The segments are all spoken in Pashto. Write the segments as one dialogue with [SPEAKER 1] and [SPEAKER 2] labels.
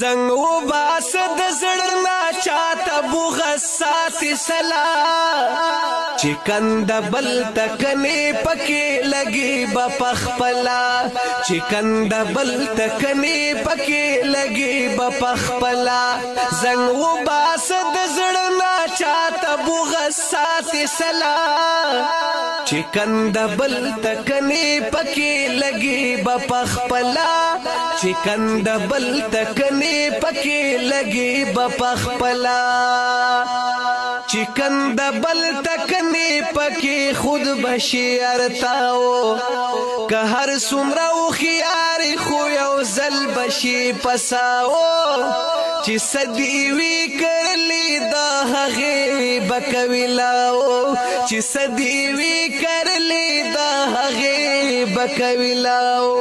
[SPEAKER 1] زنګ وباس د زړه چاته بغض ساتي سلا چې کنده بل تکني پکې لګي با پخپلا چې کنده بل تکني پکې لګي با پخپلا زنګ وباس د زړه چاته بغض ساتي سلا چې کنده بل تکني پکې لګي با پخپلا چې کنده بل تکني پکې لګي با پخپلا چې کنده بل تکني پکې خود بشیرتاو که هر څومره وخیار خو یو ځل بشي پساو چې صدی وی کړلی دا هغې بکویلاو چې صدی وی کړلی دا هغې بکویلاو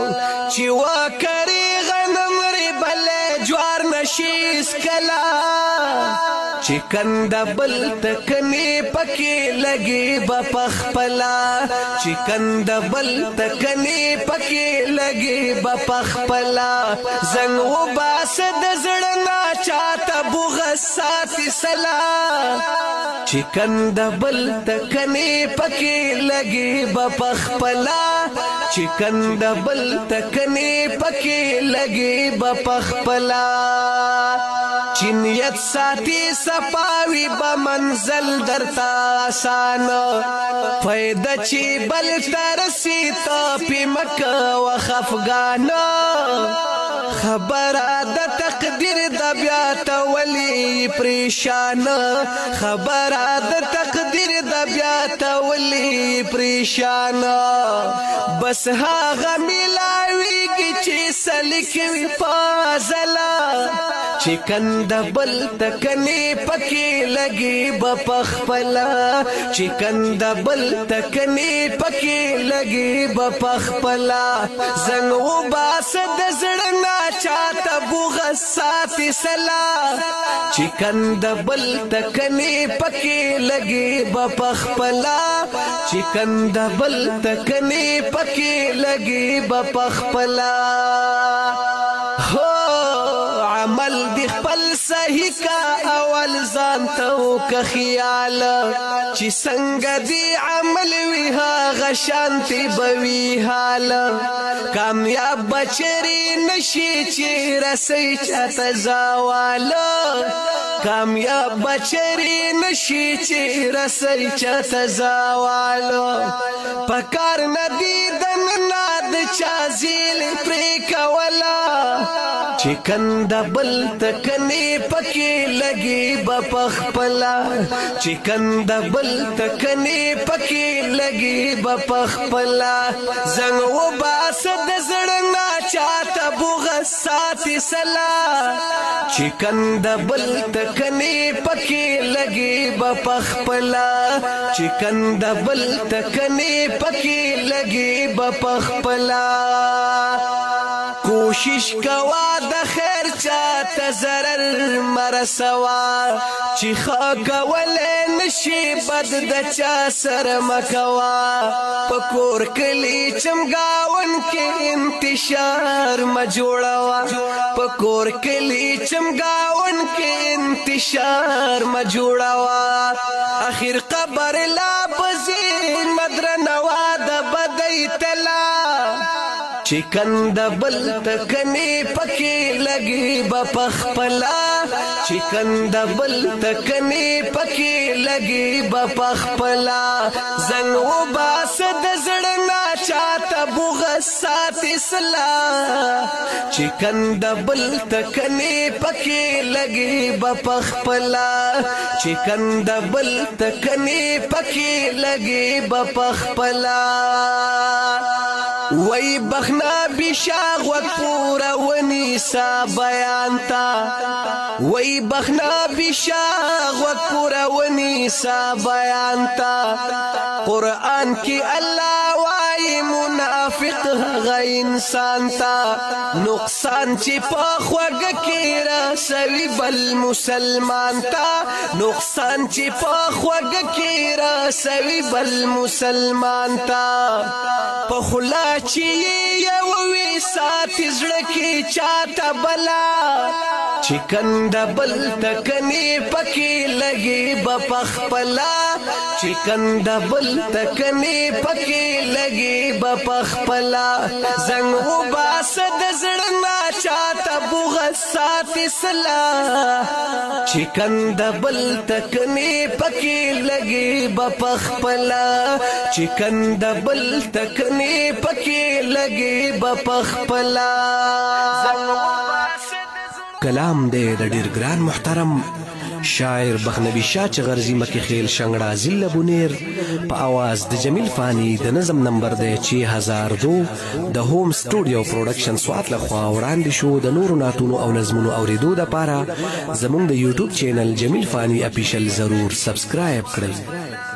[SPEAKER 1] چې واکرې غنم ری بلې جوار نشي اسکلا چې کنده بل تکني پکې لګي با پخپلا چې کنده بل تکني پکې لګي با پخپلا زنګ وباس د زړه چاته بغض ساتي سلا چې کنده بل تکني پکې لګي با پخپلا چې کنده بل تکني پکې لګي با پخپلا چې نیت ساتي صفاوي با منزل درتا آسان فائدہ چې بل ترسي ته پی مکه و خفغان خبره د تقدیر د بیا ته ولی پریشان خبره د تقدیر د بیا ته ولی پریشان بس هغه ملاویږي چې سلیک وي فاضلا چې کنده بل تکني پکې لګي با پخپلا چې کنده بل تکني پکې لګي با پخپلا زنګ وباس د زړه چاته بغض ساتي سلا چې کنده بل تکني پکې لګي با پخپلا چې کنده بل تکني پکې لګي با پخپلا عمل دی خپل صحیح کا اول ځان ته وکه خیال چې څنګه دی عمل وي هغه شانتي به وي حال کامیاب بچري نشي چې رسي چاته زوال کامیاب بچري نشي چې رسي چاته زوال پکار ندی دنه د چا زیل پرې کولا چې کنده بل تکني پکې لګي با پخپلا چې کنده بل تکني پکې لګي با پخپلا زنګ وباس د زړه چاته بغض ساتي سلا چې کنده بل تکني پکې لګي با پخپلا چې کنده بل تکني پکې لګي با پخپلا کوشش کوا د خیر چاته ضرر مرسوا چې ښه کولی نشي بد د چا سره مکوا په کور کلي چمګاون کې انتشار مه جوړوه په کور کلي چمګاون کې انتشار مه جوړوه اخر قبر لا بزین مدرنوا د بدۍ تلا چې کنده بل تکني پکې لګي با پخپلا چې کنده بل تکني پکې لګي با پخپلا زنګ وباس د زړه چاته بغض ساتي سلا چې کنده بل تکني پکې لګي با پخپلا چې کنده بل تکني پکې لګي با پخپلا وی بخنا بشاغ وک پورا ونیسا بیان تا وی بخنا بشاغ وک پورا ونیسا بیان تا قرآن کی اللہ وائی منافق غی انسان تا نقصان چی پاخوگ کی رسوی بل مسلمان تا نقصان چی پاخوگ کی رسوی بل مسلمان تا پخلا چی یو وی ساتي زړه کې چاته بلا چکند بل تکنی پکی لگی بپخپلا چکند بل تکنی پکی لگی بپخپلا زنگ و باسد زڑنا چاہتا بغسات سلا چکند بل تکنی پکی لگی بپخپلا چکند بل تکنی پکی لگی بپخپلا کلام دے د ډیر ګران محترم شاعر بخنوي شاه چغرزي مکی خیل شنگڑا ضلع بونیر په आवाज د جمیل فانی د نظم نمبر دی 6002 د هوم سټوډیو پروډکشن سوات لخوا وړاندې شو د نورو ناتونو او نظمونو اوریدو لپاره زموږ د یوټیوب چینل جمیل فانی اپیشل ضرور سبسکرایب کړئ